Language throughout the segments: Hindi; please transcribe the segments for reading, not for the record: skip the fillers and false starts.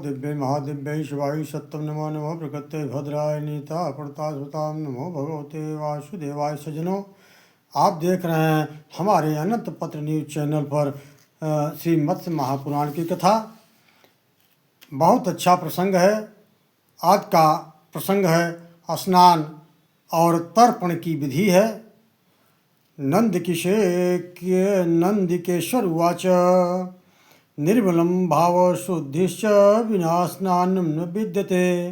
दिव्य महादिव्य शिवाय सत्यम नमो नमो प्रकृते भद्राय नीता प्रतास्वताम नमो भगवते वासुदेवाय। सज्जनों, आप देख रहे हैं हमारे अनंत पत्र न्यूज चैनल पर श्री मत्स्य महापुराण की कथा। बहुत अच्छा प्रसंग है। आज का प्रसंग है स्नान और तर्पण की विधि है। नंदिकेश्वर उवाच निर्मलं भावशुद्धिश्च विना स्नानं न विद्यते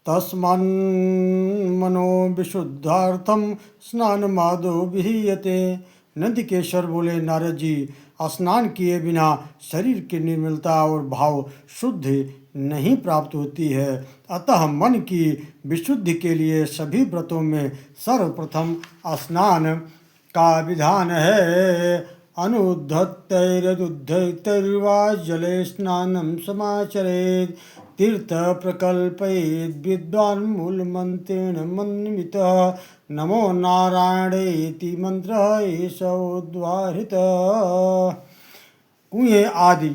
तस्मान्मनो विशुद्धार्थं स्नानमादौ विधीयते। नंदिकेश्वर बोले, नारद जी, स्नान किए बिना शरीर की निर्मलता और भाव शुद्धि नहीं प्राप्त होती है। अतः मन की विशुद्धि के लिए सभी व्रतों में सर्वप्रथम स्नान का विधान है। अनुद्धतैरुद्धतैर्वा जले स्नानं समाचरेत् तीर्थ प्रकल्पयेद् विद्वान् मूलमन्त्रेण मन्वितः नमो नारायणेति मंत्रः एष उद्वारितः। कुएं आदि,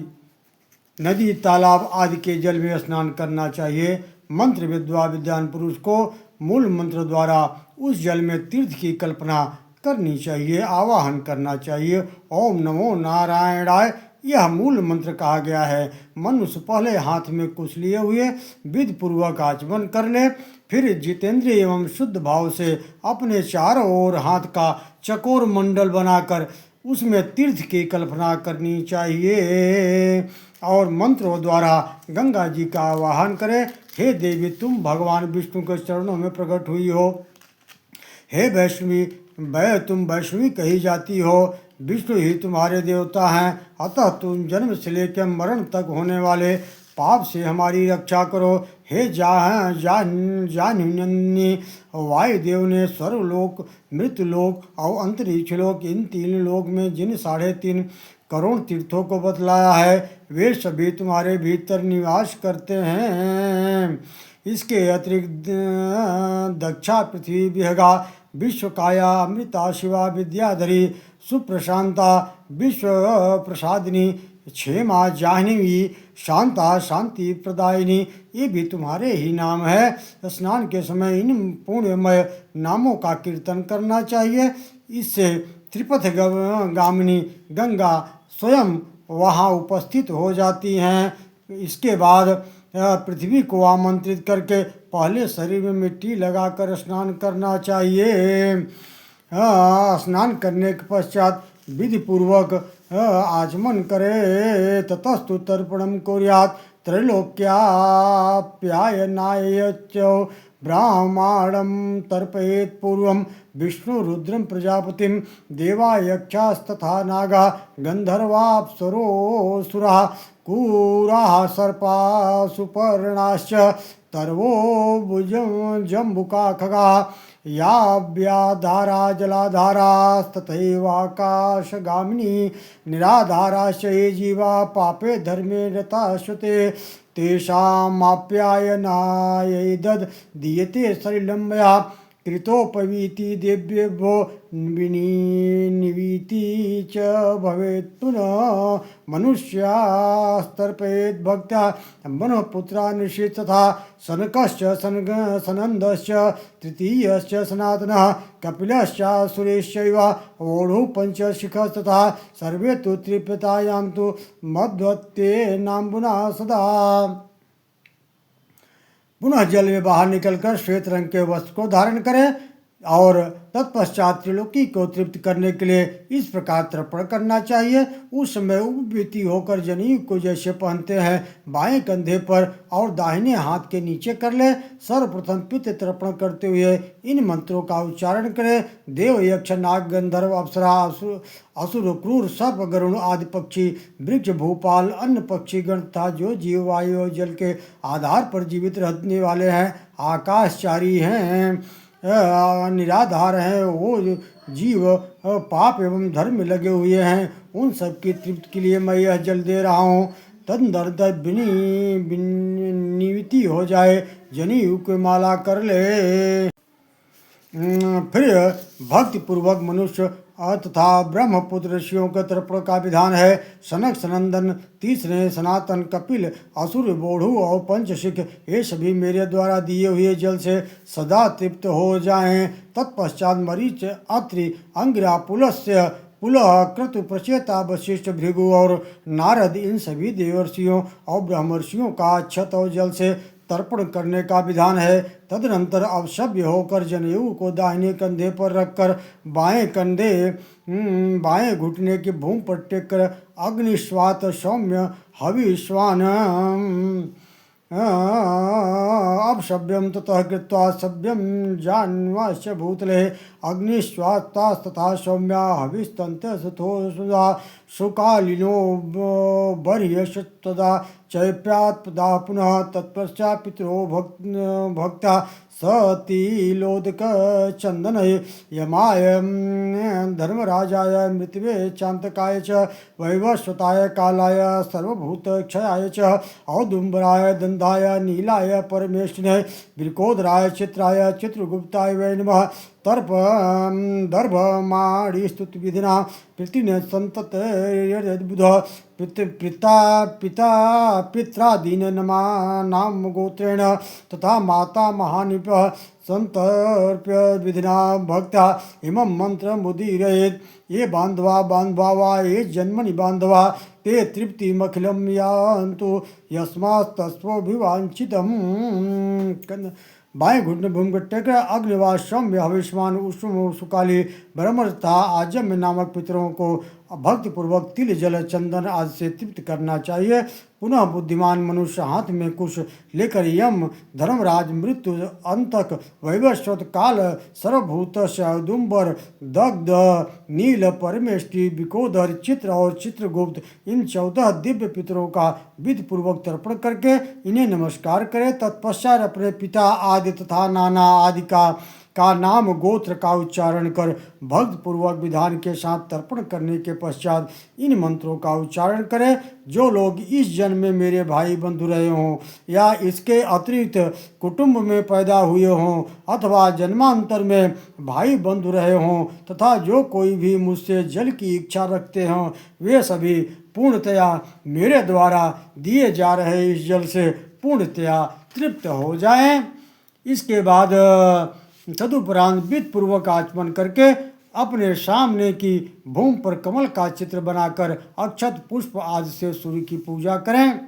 नदी, तालाब आदि के जल में स्नान करना चाहिए। मंत्र विद्वान विद्वान पुरुष को मूल मंत्र द्वारा उस जल में तीर्थ की कल्पना करनी चाहिए, आवाहन करना चाहिए। ओम नमो नारायणाय यह मूल मंत्र कहा गया है। मनुष्य पहले हाथ में कुछ लिए हुए विधि पूर्वक आचमन कर ले, फिर जितेंद्रिय एवं शुद्ध भाव से अपने चारों ओर हाथ का चकोर मंडल बनाकर उसमें तीर्थ की कल्पना करनी चाहिए और मंत्रों द्वारा गंगा जी का आवाहन करें। हे देवी, तुम भगवान विष्णु के चरणों में प्रकट हुई हो। हे वैष्णवी, तुम वैष्णवी कही जाती हो। विष्णु ही तुम्हारे देवता हैं। अतः तुम जन्म से लेकर मरण तक होने वाले पाप से हमारी रक्षा करो। हे जाह्नवी, वायुदेव ने स्वर्गलोक, मृत्युलोक और अंतरिक्ष लोक, इन तीन लोक में जिन 3.5 करोड़ तीर्थों को बतलाया है, वे सभी तुम्हारे भीतर निवास करते हैं। इसके अतिरिक्त दक्षा, पृथ्वी, विहगा, विश्वकाया, अमृता, शिवा, विद्याधरी, सुप्रशांता, विश्व प्रसादिनी, क्षेमा, जाह्नवी, शांता, शांति प्रदायिनी, ये भी तुम्हारे ही नाम है। स्नान के समय इन पुण्यमय नामों का कीर्तन करना चाहिए। इससे त्रिपथ गामिनी गंगा स्वयं वहाँ उपस्थित हो जाती हैं। इसके बाद पृथ्वी को आमंत्रित करके पहले शरीर में मिट्टी लगाकर स्नान करना चाहिए। स्नान करने के पश्चात विधि पूर्वक आचमन करे। ततस्तु तर्पणम कुर्यात् त्रैलोक्याप्यायनाय च ब्राह्मणं तर्पयेत् पूर्वं विष्णु रुद्रं प्रजापतिं देवा यक्षास्तथा नागा गंधर्वाप्सरोऽसुराः कूराः सर्पाः सुपर्णाश्च तर्वो जम्बुका खगाः याव्याधारा जलाधारास्तथैवाकाशगामिनी निराधाराश्च ये जीवा पापे धर्मे रताश्वते तेषामाप्यायनाय दीयते सलिलम्बया कृतोपवीति देव्यभ्यो निवीति च भवेत् पुनः मनुष्यास्तर्पयेत् भक्त्या मनः पुत्रा निषेध तथा सनकश्च सनन्दश्च तृतीयश्च सनातनः कपिलश्च सुरेश्चैव ओढु पंचशिखस्तथा सर्वे तु तृप्यता यान्तु मध्वत्तेनाम्बुना सदा। पुनः जल में बाहर निकलकर श्वेत रंग के वस्त्र को धारण करें और तत्पश्चात त्रिलोकी को तृप्त करने के लिए इस प्रकार तर्पण करना चाहिए। उस समय उपवीति होकर जनेऊ को जैसे पहनते हैं बाएं कंधे पर और दाहिने हाथ के नीचे कर ले। सर्वप्रथम पित्त तर्पण करते हुए इन मंत्रों का उच्चारण करें। देव, यक्ष, नाग, गंधर्व, अप्सरा, असुर, क्रूर, सर्प, गरुण आदि पक्षी, वृक्ष, भूपाल, अन्य पक्षी गण तथा जो जीव वायु और जल के आधार पर जीवित रहने वाले हैं, आकाशचारी हैं, निराधार हैं, वो जीव पाप एवं धर्म में लगे हुए हैं, उन सब की तृप्ति के लिए मैं यह जल दे रहा हूँ। तदनंतर निवृत्ति हो जाए, जनेऊ की माला कर ले। फिर भक्ति पूर्वक मनुष्य तथा ब्रह्मपुत्र ऋषियों के तर्पण का विधान है। सनक सनंदन, तीसरे सनातन, कपिल, असुर, बोढ़ू और पंचशिख, ये सभी मेरे द्वारा दिए हुए जल से सदा तृप्त हो जाएं। तत्पश्चात मरीच, अत्रि, अंगिरा, पुलस्त्य, पुलह, क्रतु, प्रचेता, वशिष्ठ, भृगु और नारद, इन सभी देवर्षियों और ब्रह्मर्षियों का अक्षत और जल से तर्पण करने का विधान है। तदनंतर अवसभ्य होकर जनेऊ को दाहिने कंधे पर रखकर बाएं घुटने की भूमि पर टेक कर अग्निश्वात, सौम्य, हविश्वान, अपशभ्यम ततः कृत्वा सभ्यम जान्वाश्च भूतले अग्निश्वात्तस्तथा सौम्या हविस्तन्ते सुतो सुधा सुकालिनो बर्ह्यशतदा चैप्यात्पदा पुनः तत्पश्चात् पितरो भक्ता सतीलोदक चंदन यमाय धर्मराजाय मृतवे चांतकाय च वैवस्वताय कालाय सर्वभूत क्षयाय च औदुम्बराय दंधाय नीलाय परमेष्ठिने वृकोदराय चित्राय चित्रगुप्ताय वै नमः। तर्प दर्भमाणि स्तुति विधिना पृथ्वी संतत बुध पित्रादीन नमा नाम गोत्रेण तथा माता महानिप संतर्प्य विधिना भक्ता इमं मंत्र मुदीरयेत्। ये बांधवा वा ये जन्मनि बांधवा ते तृप्तिमखिलं यान्तु यस्मात्तस्वभिवांछितम्। बाएं घुटने भूमि को टेक अग्निवास, सौम्य, हविष्मान, उष्म, सुकाली, ब्रह्म तथा आजम्य नामक पितरों को भक्तिपूर्वक तिल, जल, चंदन आदि से तृप्त करना चाहिए। पुनः बुद्धिमान मनुष्य हाथ में कुश लेकर यम, धर्मराज, मृत्यु, अंतक, वैवस्वत, काल, सर्वभूत, औदुम्बर, दग्ध, नील, परमेष्टि, विकोदर, चित्र और चित्रगुप्त, इन 14 दिव्य पितरों का विधि पूर्वक तर्पण करके इन्हें नमस्कार करे। तत्पश्चात अपने पिता आदि तथा नाना आदि का नाम गोत्र का उच्चारण कर भक्त पूर्वक विधान के साथ तर्पण करने के पश्चात इन मंत्रों का उच्चारण करें। जो लोग इस जन्म में मेरे भाई बंधु रहे हों या इसके अतिरिक्त कुटुंब में पैदा हुए हों अथवा जन्मांतर में भाई बंधु रहे हों तथा जो कोई भी मुझसे जल की इच्छा रखते हों वे सभी पूर्णतया मेरे द्वारा दिए जा रहे इस जल से पूर्णतया तृप्त हो जाएं। इसके बाद तदुपरांत विधि पूर्वक आचमन करके अपने सामने की भूमि पर कमल का चित्र बनाकर अक्षत, पुष्प आदि से सूर्य की पूजा करें।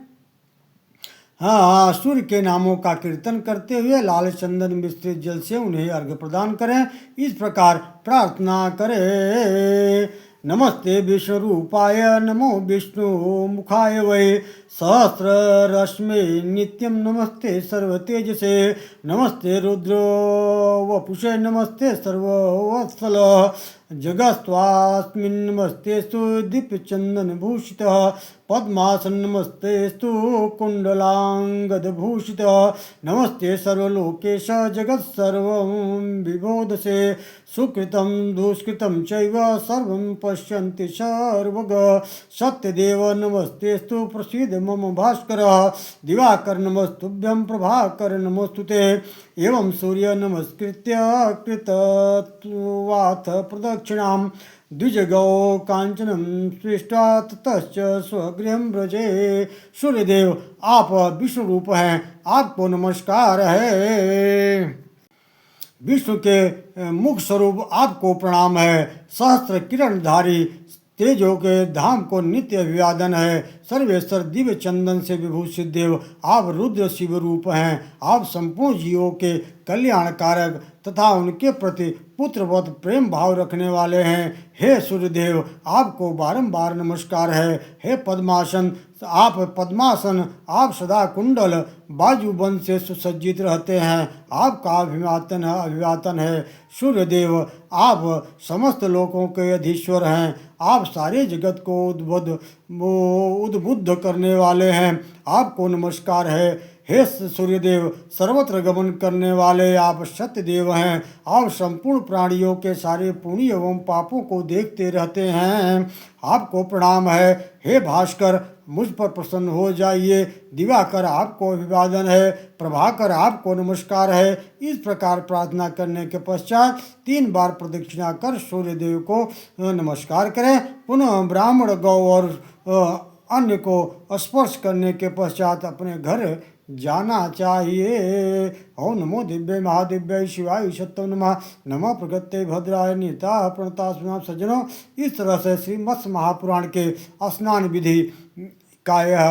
हाँ, सूर्य के नामों का कीर्तन करते हुए लाल चंदन मिश्रित जल से उन्हें अर्घ्य प्रदान करें। इस प्रकार प्रार्थना करें। नमस्ते विश्वरूपाय नमो विष्णु मुखाय वै सहस्ररश्मे नित्यं नमस्ते सर्वतेजसे नमस्ते रुद्र वपुषे नमस्ते सर्ववत्सल जगस्त्वास्मिन् नमस्तेस्तु दीप्यचन्दनभूषितः पद्मासन नमस्तेस्तु कुण्डलाङ्गदभूषितः नमस्ते सर्वलोकेश जगत्सर्वं विबोधसे सुकृतं दुष्कृतं चैव सर्वं पश्यन्ति सर्वग सत्यदेव नमस्तेस्तु प्रसीद मम भास्करः दिवाकर नमस्तुभ्यं प्रभाकर नमोस्तुते एवं सूर्य नमस्कृत्य कृतवाथ प्रदक्षिणां द्विजगौ कांचनम सृष्टा ततश्च स्वगृहं व्रजे। सूर्यदेव आप विष्णु रूप हैं, आपको नमस्कार है। विष्णु के मुख स्वरूप आपको प्रणाम है। सहस्त्र किरणधारी तेजों के धाम को नित्य अभिवादन है। सर्वेश्वर दिव्य चंदन से विभूषित देव आप रुद्र शिव रूप हैं। आप संपूर्ण जीवों के कल्याणकारक तथा उनके प्रति पुत्रवत प्रेम भाव रखने वाले हैं। हे सूर्यदेव आपको बारंबार नमस्कार है। हे पद्मासन आप सदा कुंडल बाजूबंद से सुसज्जित रहते हैं। आपका अभिवादन है। सूर्यदेव आप समस्त लोकों के अधीश्वर हैं। आप सारे जगत को उद्बुद्ध करने वाले हैं। आपको नमस्कार है। हे सूर्यदेव सर्वत्र गमन करने वाले आप सत्य देव हैं। आप संपूर्ण प्राणियों के सारे पुण्य एवं पापों को देखते रहते हैं। आपको प्रणाम है। हे भास्कर मुझ पर प्रसन्न हो जाइए, दिवाकर आपको अभिवादन है, प्रभाकर आपको नमस्कार है। इस प्रकार प्रार्थना करने के पश्चात 3 बार प्रदक्षिणा कर सूर्यदेव को नमस्कार करें। पुनः ब्राह्मण, गौ और अन्य को स्पर्श करने के पश्चात अपने घर जाना चाहिए। ओम नमो दिव्य महादिव्य शिवाय सत्यम नमः। नमः प्रगत्य भद्राय नीता प्रणता सज्जनों। इस तरह से श्रीमत्स्य महापुराण के स्नान विधि का यह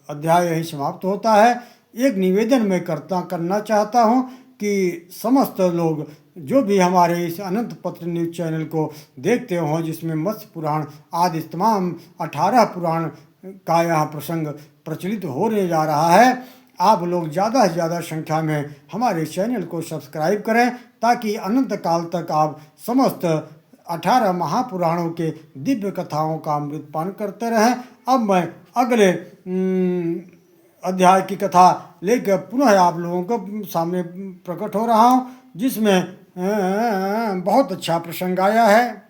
अध्याय ही समाप्त होता है। एक निवेदन मैं करना चाहता हूँ कि समस्त लोग जो भी हमारे इस अनंत पत्र न्यूज चैनल को देखते हों, जिसमें मत्स्य पुराण आदि तमाम 18 पुराण का यह प्रसंग प्रचलित होने जा रहा है, आप लोग ज़्यादा से ज़्यादा संख्या में हमारे चैनल को सब्सक्राइब करें ताकि अनंत काल तक आप समस्त 18 महापुराणों के दिव्य कथाओं का अमृत पान करते रहें। अब मैं अगले अध्याय की कथा लेकर पुनः आप लोगों को सामने प्रकट हो रहा हूँ, जिसमें बहुत अच्छा प्रसंग आया है।